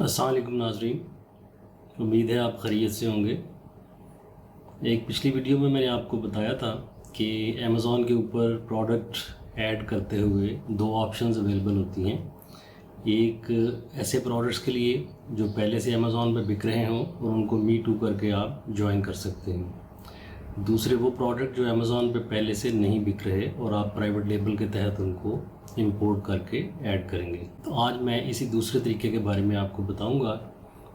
अस्सलाम वालेकुम नाज़रीन, उम्मीद है आप खैरियत से होंगे। एक पिछली वीडियो में मैंने आपको बताया था कि अमेज़ॉन के ऊपर प्रोडक्ट ऐड करते हुए दो ऑप्शंस अवेलेबल होती हैं। एक ऐसे प्रोडक्ट्स के लिए जो पहले से अमेज़ॉन पे बिक रहे हों और उनको मी टू करके आप ज्वाइन कर सकते हैं। दूसरे वो प्रोडक्ट जो अमेज़ॉन पे पहले से नहीं बिक रहे और आप प्राइवेट लेबल के तहत उनको इंपोर्ट करके ऐड करेंगे। तो आज मैं इसी दूसरे तरीके के बारे में आपको बताऊंगा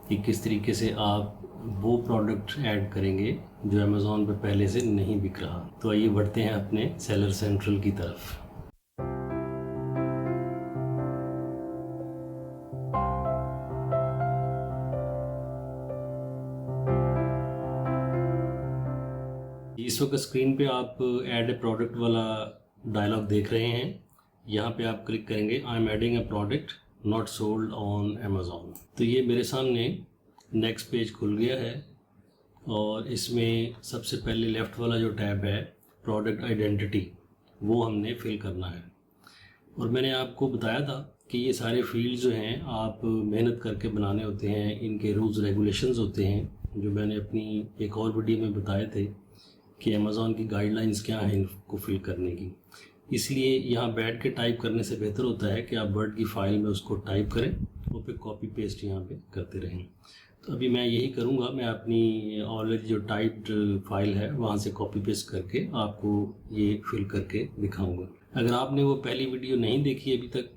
कि किस तरीके से आप वो प्रोडक्ट ऐड करेंगे जो अमेज़ॉन पे पहले से नहीं बिक रहा। तो आइए बढ़ते हैं अपने सेलर सेंट्रल की तरफ। इस वक्त स्क्रीन पे आप ऐड ए प्रोडक्ट वाला डायलॉग देख रहे हैं। यहाँ पे आप क्लिक करेंगे I am adding A product not sold on Amazon. तो ये मेरे सामने नेक्स्ट पेज खुल गया है और इसमें सबसे पहले लेफ़्ट वाला जो टैब है प्रोडक्ट आइडेंटिटी, वो हमने फिल करना है। और मैंने आपको बताया था कि ये सारे फील्ड जो हैं आप मेहनत करके बनाने होते हैं, इनके रूल्स रेगुलेशंस होते हैं जो मैंने अपनी एक और वीडियो में बताए थे कि अमेज़ॉन की गाइडलाइंस क्या हैं इनको फिल करने की। इसलिए यहाँ बैठ के टाइप करने से बेहतर होता है कि आप वर्ड की फ़ाइल में उसको टाइप करें और फिर कॉपी पेस्ट यहाँ पे करते रहें। तो अभी मैं यही करूँगा, मैं अपनी ऑलरेडी जो टाइप्ड फाइल है वहाँ से कॉपी पेस्ट करके आपको ये फिल करके दिखाऊँगा। अगर आपने वो पहली वीडियो नहीं देखी अभी तक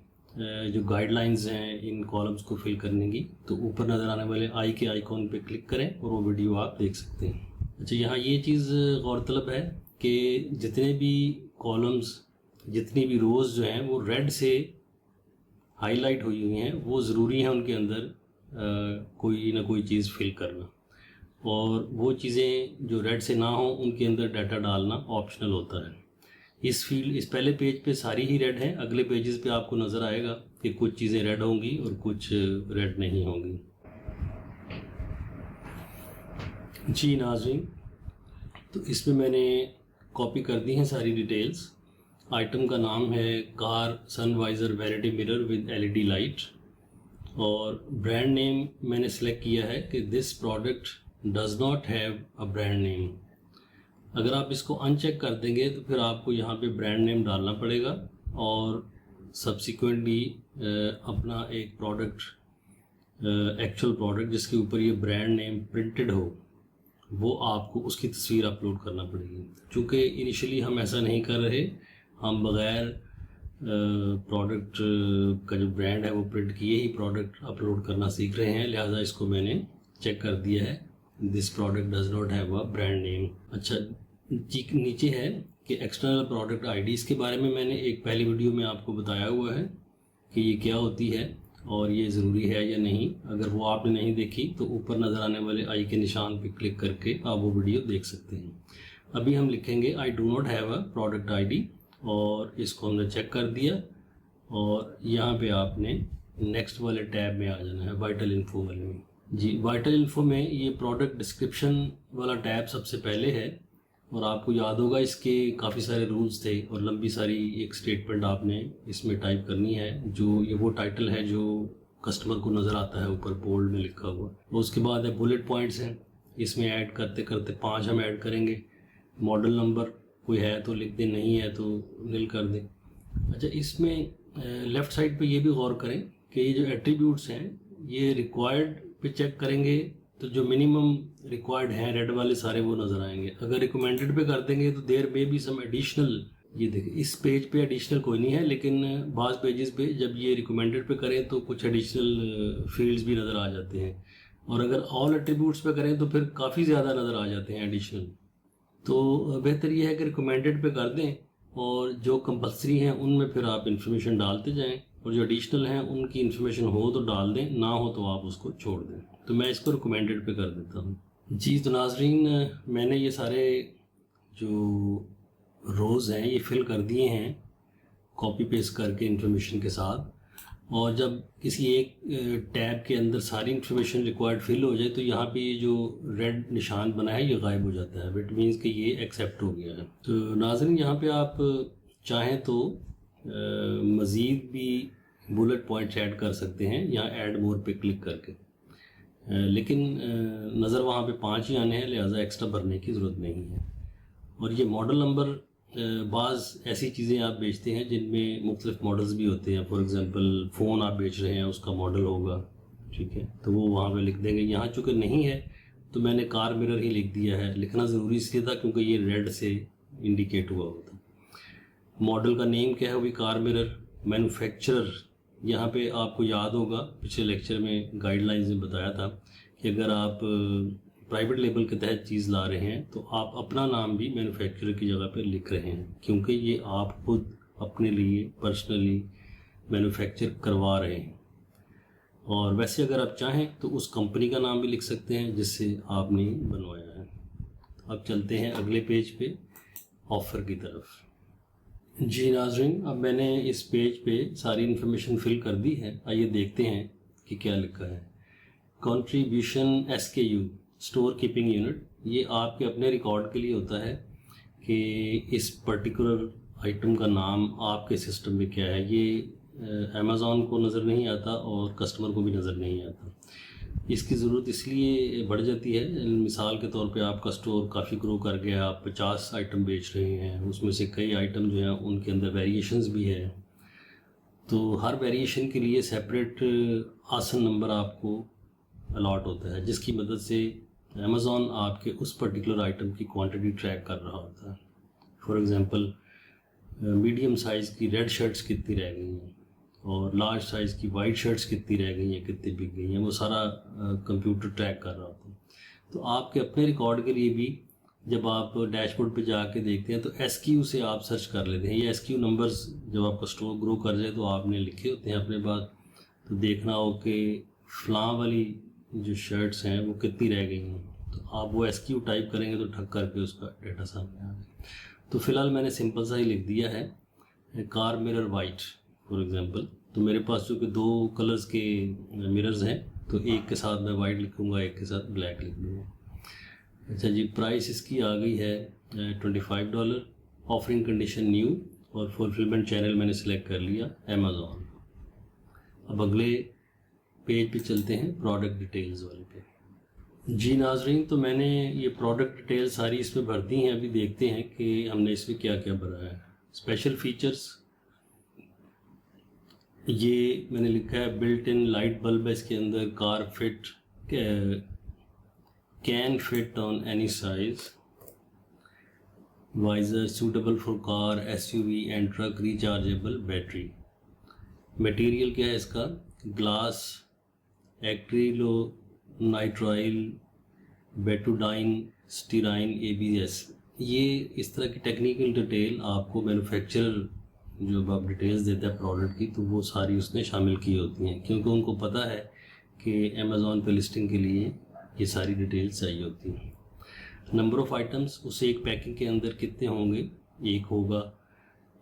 जो गाइडलाइंस हैं इन कॉलम्स को फिल करने की, तो ऊपर नज़र आने वाले आई के आइकॉन पे क्लिक करें और वो वीडियो आप देख सकते हैं। अच्छा, यहाँ ये चीज़ गौरतलब है कि जितने भी कॉलम्स, जितनी भी रोज़ जो हैं वो रेड से हाईलाइट हुई हुई हैं, वो ज़रूरी है उनके अंदर कोई ना कोई चीज़ फिल करना, और वो चीज़ें जो रेड से ना हो उनके अंदर डाटा डालना ऑप्शनल होता है। इस पहले पेज पे सारी ही रेड हैं, अगले पेजेस पे आपको नज़र आएगा कि कुछ चीज़ें रेड होंगी और कुछ रेड नहीं होंगी। जी नाज़रीन, तो इसमें मैंने कॉपी कर दी हैं सारी डिटेल्स। आइटम का नाम है car sun visor vanity mirror with LED light, और ब्रांड नेम मैंने सेलेक्ट किया है कि this product does not have a brand name. अगर आप इसको अनचेक कर देंगे तो फिर आपको यहाँ पे ब्रांड नेम डालना पड़ेगा और सब्सिक्वेंटली अपना एक प्रोडक्ट, एक्चुअल प्रोडक्ट जिसके ऊपर ये ब्रांड नेम प्रिंटेड हो, वो आपको उसकी तस्वीर अपलोड करना पड़ेगी। चूँकि इनिशियली हम ऐसा नहीं कर रहे, हम बग़ैर प्रोडक्ट का जो ब्रांड है वो प्रिंट किए ही प्रोडक्ट अपलोड करना सीख रहे हैं, लिहाजा इसको मैंने चेक कर दिया है this product does not have a brand name. अच्छा जी, नीचे है कि एक्सटर्नल प्रोडक्ट आईडी, इसके बारे में मैंने एक पहली वीडियो में आपको बताया हुआ है कि ये क्या होती है और ये ज़रूरी है या नहीं। अगर वो आपने नहीं देखी तो ऊपर नज़र आने वाले आई के निशान पर क्लिक करके आप वो वीडियो देख सकते हैं। अभी हम लिखेंगे I do not have a product ID और इसको हमने चेक कर दिया, और यहाँ पे आपने नेक्स्ट वाले टैब में आ जाना है, वाइटल इन्फो वाले में। जी, वाइटल इन्फो में ये प्रोडक्ट डिस्क्रिप्शन वाला टैब सबसे पहले है, और आपको याद होगा इसके काफ़ी सारे रूल्स थे और लंबी सारी एक स्टेटमेंट आपने इसमें टाइप करनी है। जो ये वो टाइटल है जो कस्टमर को नज़र आता है ऊपर बोल्ड में लिखा हुआ। उसके बाद है बुलेट पॉइंट्स हैं, इसमें ऐड करते करते 5 हम ऐड करेंगे। मॉडल नंबर कोई है तो लिख दें, नहीं है तो नील कर दें। अच्छा, इसमें लेफ़्ट साइड पे ये भी गौर करें कि ये जो एट्रीब्यूट्स हैं ये रिक्वायर्ड पे चेक करेंगे तो जो मिनिमम रिक्वायर्ड हैं रेड वाले सारे वो नज़र आएंगे। अगर रिकमेंडेड पे कर देंगे तो देयर में भी सम एडिशनल, ये देखिए इस पेज पे एडिशनल कोई नहीं है, लेकिन बाज़ पेजेस पे जब ये रिकमेंडेड पे करें तो कुछ एडिशनल फील्ड्स भी नज़र आ जाते हैं, और अगर ऑल एट्रीब्यूट्स पे करें तो फिर काफ़ी ज़्यादा नज़र आ जाते हैं एडिशनल। तो बेहतर ये है कि रिकमेंडेड पे कर दें और जो कंपल्सरी हैं उनमें फिर आप इन्फॉर्मेशन डालते जाएं, और जो एडिशनल हैं उनकी इन्फॉर्मेशन हो तो डाल दें, ना हो तो आप उसको छोड़ दें। तो मैं इसको रिकमेंडेड पे कर देता हूँ। जी, तो नाज़रीन, मैंने ये सारे जो रोज़ हैं ये फिल कर दिए हैं कॉपी पेस्ट करके इन्फॉर्मेशन के साथ, और जब किसी एक टैब के अंदर सारी इन्फॉर्मेशन रिक्वायर्ड फिल हो जाए तो यहाँ पे ये जो रेड निशान बना है ये गायब हो जाता है, विट मीन्स कि ये एक्सेप्ट हो गया है। तो नाज़रीन, यहाँ पे आप चाहें तो मज़ीद भी बुलेट पॉइंट्स ऐड कर सकते हैं यहाँ ऐड मोर पे क्लिक करके, लेकिन नज़र वहाँ पे 5 ही आने हैं, लिहाजा एक्स्ट्रा भरने की ज़रूरत नहीं है। और ये मॉडल नंबर, बाज़ ऐसी चीज़ें आप बेचते हैं जिनमें मुख्तलिफ मॉडल्स भी होते हैं। फॉर एग्ज़ाम्पल फ़ोन आप बेच रहे हैं, उसका मॉडल होगा, ठीक है, तो वो वहाँ पे लिख देंगे। यहाँ चूँकि नहीं है तो मैंने कार मिरर ही लिख दिया है। लिखना ज़रूरी इसलिए था क्योंकि ये रेड से इंडिकेट हुआ होता। मॉडल का नेम क्या है, वो भी कार मिरर। मैन्युफैक्चरर, यहाँ पे आपको याद होगा पिछले लेक्चर में गाइडलाइंस में बताया था कि अगर आप प्राइवेट लेबल के तहत चीज़ ला रहे हैं तो आप अपना नाम भी मैन्युफैक्चरर की जगह पे लिख रहे हैं, क्योंकि ये आप खुद अपने लिए पर्सनली मैन्युफैक्चर करवा रहे हैं। और वैसे अगर आप चाहें तो उस कंपनी का नाम भी लिख सकते हैं जिससे आपने बनवाया है। अब चलते हैं अगले पेज पे, ऑफ़र की तरफ। जी नाज़रीन, अब मैंने इस पेज पे सारी इन्फॉर्मेशन फिल कर दी है। आइए देखते हैं कि क्या लिखा है। Contribution SKU, store keeping unit, ये आपके अपने रिकॉर्ड के लिए होता है कि इस पर्टिकुलर आइटम का नाम आपके सिस्टम में क्या है। ये अमेज़ॉन को नज़र नहीं आता और कस्टमर को भी नज़र नहीं आता। इसकी ज़रूरत इसलिए बढ़ जाती है, मिसाल के तौर पे आपका स्टोर काफ़ी ग्रो कर गया, आप 50 आइटम बेच रहे हैं, उसमें से कई आइटम जो हैं उनके अंदर वेरिएशंस भी है, तो हर वेरिएशन के लिए सेपरेट आसन नंबर आपको अलॉट होता है, जिसकी मदद से अमेज़ॉन आपके उस पर्टिकुलर आइटम की क्वांटिटी ट्रैक कर रहा होता है। फॉर एग्ज़ाम्पल, मीडियम साइज़ की रेड शर्ट्स कितनी रह गई हैं और लार्ज साइज़ की वाइट शर्ट्स कितनी रह गई हैं, कितनी बिक गई हैं, वो सारा कंप्यूटर ट्रैक कर रहा होता है। तो आपके अपने रिकॉर्ड के लिए भी जब आप डैशबोर्ड पे जाके देखते हैं तो SKU से आप सर्च कर लेते हैं। ये SKU नंबर्स जब आपका स्टोर ग्रो कर जाए तो आपने लिखे होते हैं अपने पास, तो देखना हो कि फ़लाँ वाली जो शर्ट्स हैं वो कितनी रह गई हैं, तो आप वो SKU टाइप करेंगे तो ठक करके उसका डेटा सामने आ जाए। तो फ़िलहाल मैंने सिंपल सा ही लिख दिया है, car mirror white for example. तो मेरे पास जो कि 2 कलर्स के मिरर्स हैं, तो एक के साथ मैं वाइट लिखूँगा, एक के साथ ब्लैक लिख दूँगा। अच्छा जी, प्राइस इसकी आ गई है $25। ऑफरिंग कंडीशन न्यू, और फुलफिलमेंट चैनल मैंने सेलेक्ट कर लिया अमेज़ॉन। अब अगले पेज पे चलते हैं, प्रोडक्ट डिटेल्स वाले पे। जी नाजरीन, तो मैंने ये प्रोडक्ट डिटेल सारी इसमें भर दी हैं। अभी देखते हैं कि हमने इसमें क्या क्या भरा है। स्पेशल फीचर्स, ये मैंने लिखा है बिल्ट इन लाइट बल्ब है इसके अंदर, car fit, can fit on any size, visor suitable for car, SUV and truck, rechargeable battery. Material क्या है इसका, glass, acrylonitrile, butadiene, styrene, ABS। ये इस तरह की टेक्निकल डिटेल आपको मैन्युफैक्चरर जो आप डिटेल्स देता है प्रोडक्ट की, तो वो सारी उसने शामिल की होती हैं, क्योंकि उनको पता है कि अमेज़ॉन पे लिस्टिंग के लिए ये सारी डिटेल्स चाहिए होती हैं। नंबर ऑफ़ आइटम्स, उसे एक पैकिंग के अंदर कितने होंगे, एक होगा।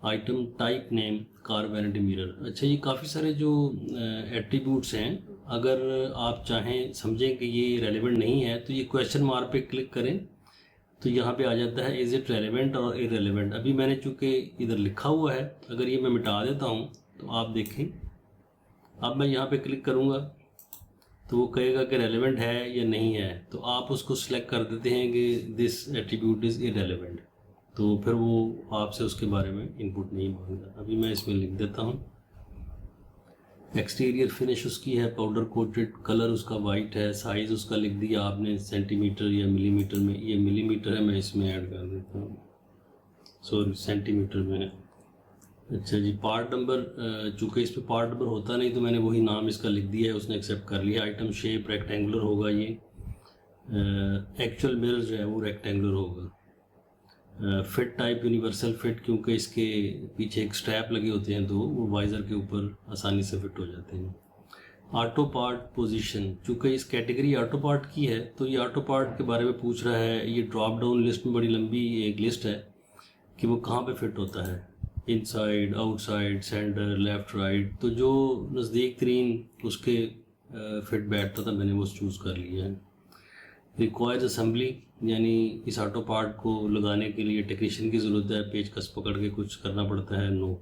Item type name, car vanity mirror. अच्छा, ये काफ़ी सारे जो एट्रीब्यूट्स हैं, अगर आप चाहें समझें कि ये रेलेवेंट नहीं है तो ये क्वेश्चन मार्क पे क्लिक करें तो यहाँ पे आ जाता है इज़ इट रेलेवेंट और इररेलेवेंट। अभी मैंने चूँकि इधर लिखा हुआ है, अगर ये मैं मिटा देता हूँ तो आप देखें, अब मैं यहाँ पे क्लिक करूँगा तो वो कहेगा कि रेलेवेंट है या नहीं है, तो आप उसको सिलेक्ट कर देते हैं कि दिस एट्रीब्यूट इज़ इररेलेवेंट, तो फिर वो आपसे उसके बारे में इनपुट नहीं मांगेगा। अभी मैं इसमें लिख देता हूँ। एक्सटीरियर फिनिश उसकी है पाउडर कोटेड, कलर उसका वाइट है, साइज़ उसका लिख दिया आपने सेंटीमीटर या मिलीमीटर में, ये मिलीमीटर है, मैं इसमें ऐड कर देता हूँ, सॉरी सेंटीमीटर में। अच्छा जी, पार्ट नंबर, चूँकि इस पर पार्ट नंबर होता नहीं तो मैंने वही नाम इसका लिख दिया है, उसने एक्सेप्ट कर लिया। आइटम शेप रेक्टेंगुलर होगा, ये एक्चुअल मिरर जो है वो रेक्टेंगुलर होगा। फिट टाइप यूनिवर्सल फिट, क्योंकि इसके पीछे एक स्ट्रैप लगे होते हैं दो, वो वाइज़र के ऊपर आसानी से फिट हो जाते हैं। ऑटो पार्ट पोजीशन, चूँकि इस कैटेगरी ऑटो पार्ट की है तो ये ऑटो पार्ट के बारे में पूछ रहा है। ये ड्रॉप डाउन लिस्ट में बड़ी लंबी एक लिस्ट है कि वो कहाँ पे फिट होता है, inside, outside, centre, left, right. तो जो नज़दीक तरीन उसके फिट बैठता था मैंने वो चूज़ कर लिया है। रिक्वायर्ड असेंबली, यानी इस ऑटो पार्ट को लगाने के लिए टेक्नीशियन की ज़रूरत है, पेचकस पकड़ के कुछ करना पड़ता है, no.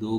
2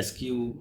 SKU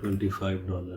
$25.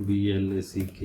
BLACK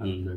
100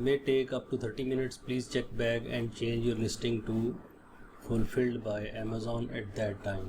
may take up to 30 minutes, please check back and change your listing to fulfilled by Amazon at that time.